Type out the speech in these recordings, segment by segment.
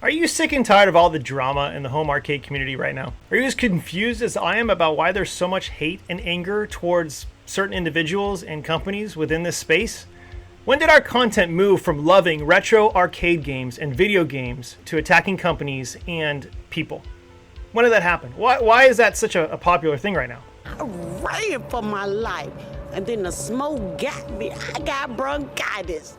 Are you sick and tired of all the drama in the home arcade community right now? Are you as confused as I am about why there's so much hate and anger towards certain individuals and companies within this space? When did our content move from loving retro arcade games and video games to attacking companies and people? When did that happen? Why is that such a popular thing right now? I ran for my life, and then the smoke got me. I got bronchitis.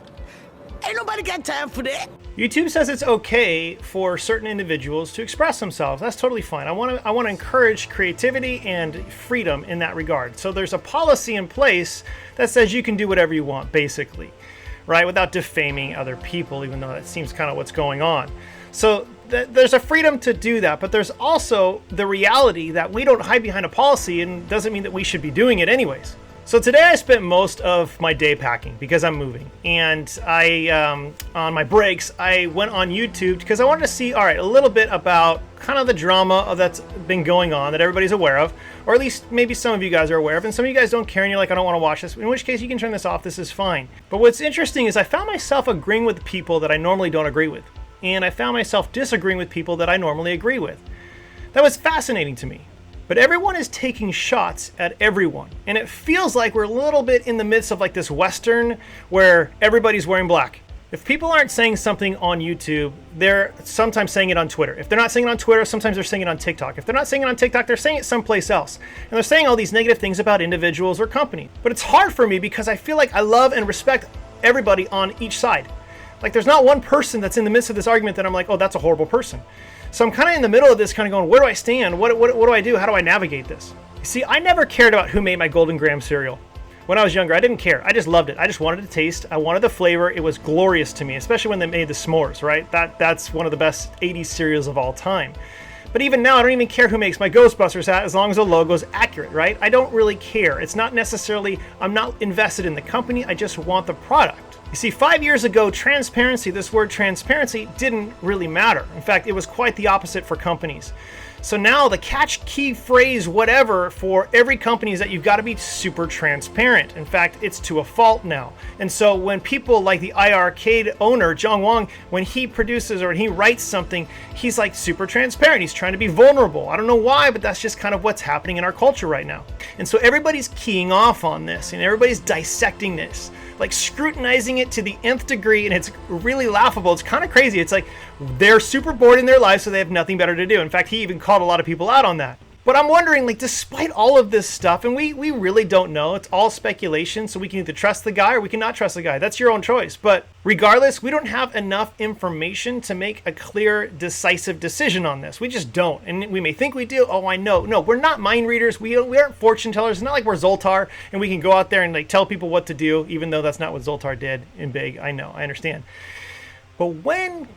Ain't nobody got time for that. YouTube says it's okay for certain individuals to express themselves. That's totally fine. I want to encourage creativity and freedom in that regard. So there's a policy in place that says you can do whatever you want, basically, right? Without defaming other people, even though that seems kind of what's going on. So there's a freedom to do that, but there's also the reality that we don't hide behind a policy, and doesn't mean that we should be doing it anyways. So today I spent most of my day packing because I'm moving, and I on my breaks I went on YouTube because I wanted to see a little bit about kind of the drama that's been going on that everybody's aware of, or at least maybe some of you guys are aware of, and some of you guys don't care and you're like, I don't want to watch this, in which case you can turn this off. This is fine. But what's interesting is I found myself agreeing with people that I normally don't agree with, and I found myself disagreeing with people that I normally agree with. That was fascinating to me. But everyone is taking shots at everyone. And it feels like we're a little bit in the midst of like this Western where everybody's wearing black. If people aren't saying something on YouTube, they're sometimes saying it on Twitter. If they're not saying it on Twitter, sometimes they're saying it on TikTok. If they're not saying it on TikTok, they're saying it someplace else. And they're saying all these negative things about individuals or companies. But it's hard for me because I feel like I love and respect everybody on each side. Like there's not one person that's in the midst of this argument that I'm like, oh, that's a horrible person. So I'm kind of in the middle of this, kind of going, where do I stand? What do I do? How do I navigate this? You see, I never cared about who made my Golden Graham cereal. When I was younger, I didn't care. I just loved it. I just wanted to taste. I wanted the flavor. It was glorious to me, especially when they made the s'mores, right? That's one of the best 80s cereals of all time. But even now, I don't even care who makes my Ghostbusters hat as long as the logo is accurate, right? I don't really care. It's not necessarily, I'm not invested in the company. I just want the product. You see, 5 years ago, transparency, this word transparency, didn't really matter. In fact, it was quite the opposite for companies. So now the catch key phrase, whatever, for every company is that you've got to be super transparent. In fact, it's to a fault now. And so when people like the iArcade owner, John Wong, when he produces or he writes something, he's like super transparent. He's trying to be vulnerable. I don't know why, but that's just kind of what's happening in our culture right now. And so everybody's keying off on this and everybody's dissecting this, like scrutinizing it to the nth degree, and it's really laughable. It's kind of crazy. It's like they're super bored in their lives, so they have nothing better to do. In fact, he even called a lot of people out on that. But I'm wondering, like, despite all of this stuff, and we really don't know, it's all speculation, so we can either trust the guy or we can not trust the guy. That's your own choice. But regardless, we don't have enough information to make a clear, decisive decision on this. We just don't. And we may think we do. Oh, I know. No, we're not mind readers. We aren't fortune tellers. It's not like we're Zoltar and we can go out there and like tell people what to do, even though that's not what Zoltar did in Big. I know. I understand. But when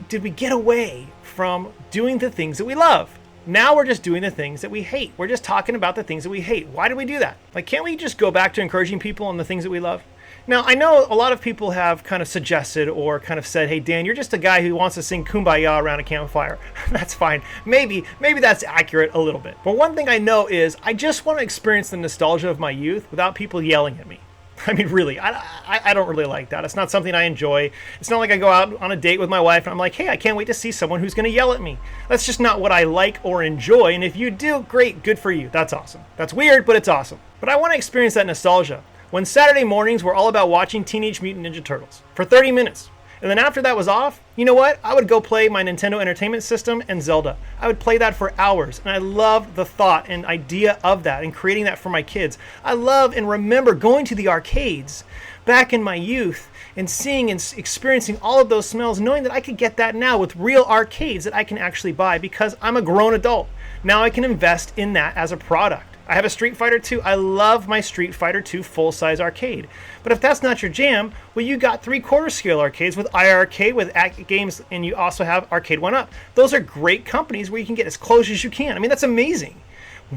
did we get away from doing the things that we love? Now we're just doing the things that we hate. We're just talking about the things that we hate. Why do we do that? Like, can't we just go back to encouraging people on the things that we love? Now, I know a lot of people have kind of suggested or kind of said, hey, Dan, you're just a guy who wants to sing Kumbaya around a campfire. That's fine. Maybe that's accurate a little bit. But one thing I know is I just want to experience the nostalgia of my youth without people yelling at me. I mean, really, I don't really like that. It's not something I enjoy. It's not like I go out on a date with my wife and I'm like, hey, I can't wait to see someone who's going to yell at me. That's just not what I like or enjoy. And if you do, great, good for you. That's awesome. That's weird, but it's awesome. But I want to experience that nostalgia. When Saturday mornings were all about watching Teenage Mutant Ninja Turtles for 30 minutes. And then after that was off, you know what? I would go play my Nintendo Entertainment System and Zelda. I would play that for hours. And I love the thought and idea of that and creating that for my kids. I love and remember going to the arcades back in my youth and seeing and experiencing all of those smells, knowing that I could get that now with real arcades that I can actually buy because I'm a grown adult. Now I can invest in that as a product. I have a Street Fighter 2. I love my Street Fighter 2 full-size arcade. But if that's not your jam, well, you got 3/4 scale arcades with iArcade, with games, and you also have Arcade 1-Up. Those are great companies where you can get as close as you can. I mean, that's amazing.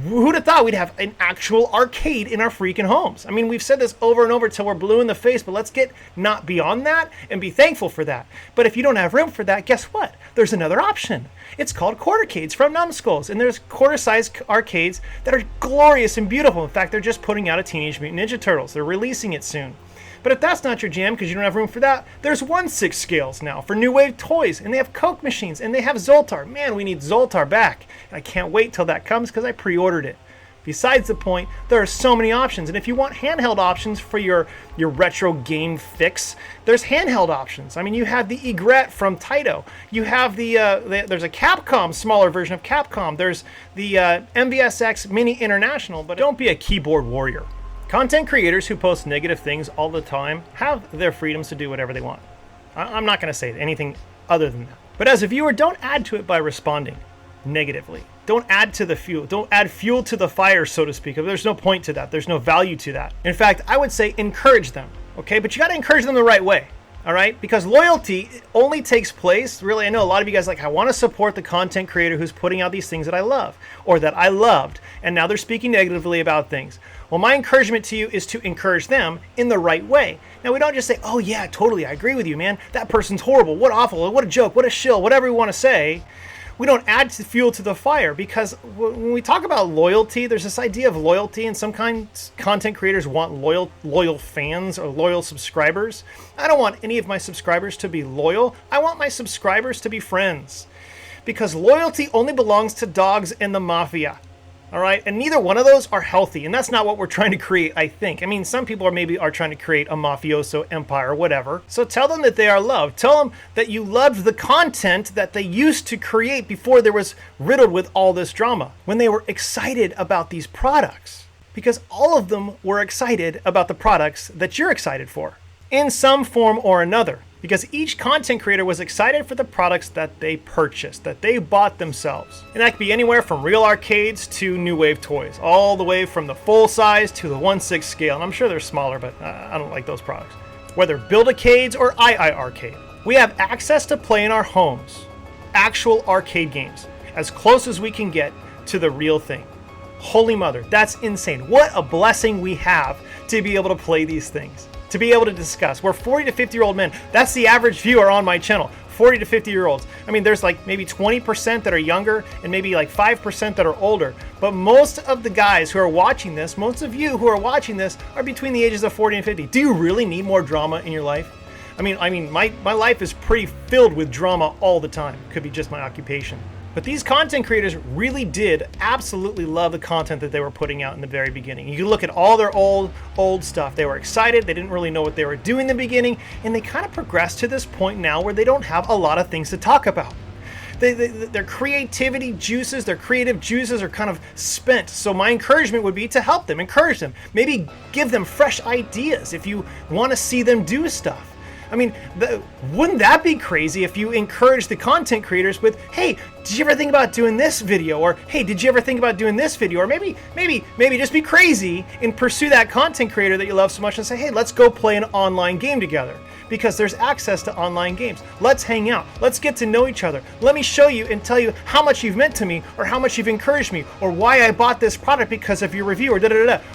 Who'd have thought we'd have an actual arcade in our freaking homes? I mean, we've said this over and over till we're blue in the face, but let's get not beyond that and be thankful for that. But if you don't have room for that, guess what? There's another option. It's called quartercades from Numbskulls, and there's quarter-sized arcades that are glorious and beautiful. In fact, they're just putting out a Teenage Mutant Ninja Turtles. They're releasing it soon. But if that's not your jam, because you don't have room for that, there's 1/6 scales now for New Wave toys, and they have Coke machines, and they have Zoltar. Man, we need Zoltar back. And I can't wait till that comes because I pre-ordered it. Besides the point, there are so many options. And if you want handheld options for your retro game fix, there's handheld options. I mean, you have the Egret from Taito. You have there's a Capcom, smaller version of Capcom. There's the MVSX Mini International, but don't be a keyboard warrior. Content creators who post negative things all the time have their freedoms to do whatever they want. I'm not going to say anything other than that. But as a viewer, don't add to it by responding negatively. Don't add to the fuel. Don't add fuel to the fire, so to speak. There's no point to that. There's no value to that. In fact, I would say encourage them, okay? But you got to encourage them the right way, all right? Because loyalty only takes place, really, I know a lot of you guys like, I want to support the content creator who's putting out these things that I love or that I loved, and now they're speaking negatively about things. Well, my encouragement to you is to encourage them in the right way. Now, we don't just say, oh yeah, totally, I agree with you, man. That person's horrible. What awful, what a joke, what a shill, whatever we want to say. We don't add fuel to the fire, because when we talk about loyalty, there's this idea of loyalty, and some content creators want loyal fans or loyal subscribers. I don't want any of my subscribers to be loyal. I want my subscribers to be friends, because loyalty only belongs to dogs and the mafia. All right, and neither one of those are healthy, and that's not what we're trying to create, I think. I mean, some people are trying to create a mafioso empire or whatever. So tell them that they are loved. Tell them that you loved the content that they used to create before there was riddled with all this drama, when they were excited about these products. Because all of them were excited about the products that you're excited for, in some form or another. Because each content creator was excited for the products that they purchased, that they bought themselves. And that could be anywhere from real arcades to New Wave toys, all the way from the full size to the 1/6 scale. And I'm sure they're smaller, but I don't like those products. Whether Build-A-Cades or II Arcade, we have access to play in our homes, actual arcade games, as close as we can get to the real thing. Holy mother, that's insane. What a blessing we have to be able to play these things, to be able to discuss. We're 40 to 50-year-old men. That's the average viewer on my channel, 40 to 50-year-olds. I mean, there's like maybe 20% that are younger and maybe like 5% that are older. But most of the guys who are watching this, most of you who are watching this, are between the ages of 40 and 50. Do you really need more drama in your life? I mean, my life is pretty filled with drama all the time. Could be just my occupation. But these content creators really did absolutely love the content that they were putting out in the very beginning. You can look at all their old stuff. They were excited. They didn't really know what they were doing in the beginning. And they kind of progressed to this point now where they don't have a lot of things to talk about. Their creativity juices, their creative juices are kind of spent. So my encouragement would be to help them, encourage them. Maybe give them fresh ideas if you want to see them do stuff. I mean, wouldn't that be crazy if you encourage the content creators with, hey, did you ever think about doing this video? Or, hey, did you ever think about doing this video? Or maybe just be crazy and pursue that content creator that you love so much and say, hey, let's go play an online game together. Because there's access to online games. Let's hang out. Let's get to know each other. Let me show you and tell you how much you've meant to me, or how much you've encouraged me, or why I bought this product because of your review, or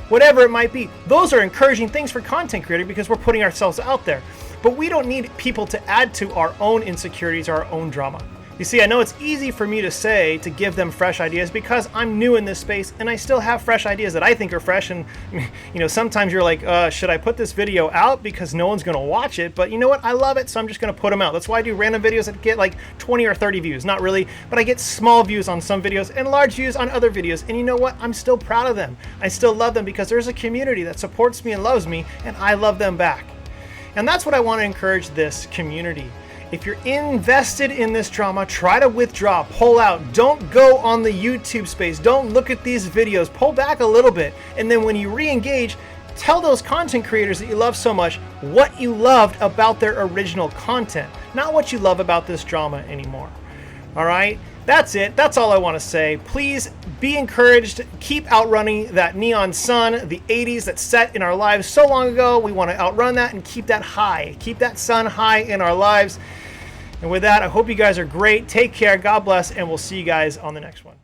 whatever it might be. Those are encouraging things for content creators because we're putting ourselves out there. But we don't need people to add to our own insecurities, our own drama. You see, I know it's easy for me to say to give them fresh ideas because I'm new in this space and I still have fresh ideas that I think are fresh. And you know, sometimes you're like, should I put this video out because no one's going to watch it? But you know what? I love it, so I'm just going to put them out. That's why I do random videos that get like 20 or 30 views. Not really, but I get small views on some videos and large views on other videos. And you know what? I'm still proud of them. I still love them because there's a community that supports me and loves me, and I love them back. And that's what I want to encourage this community. If you're invested in this drama, try to withdraw, pull out. Don't go on the YouTube space. Don't look at these videos. Pull back a little bit. And then when you re-engage, tell those content creators that you love so much what you loved about their original content, not what you love about this drama anymore. All right? That's it. That's all I want to say. Please be encouraged. Keep outrunning that neon sun, the 80s that set in our lives so long ago. We want to outrun that and keep that high. Keep that sun high in our lives. And with that, I hope you guys are great. Take care. God bless. And we'll see you guys on the next one.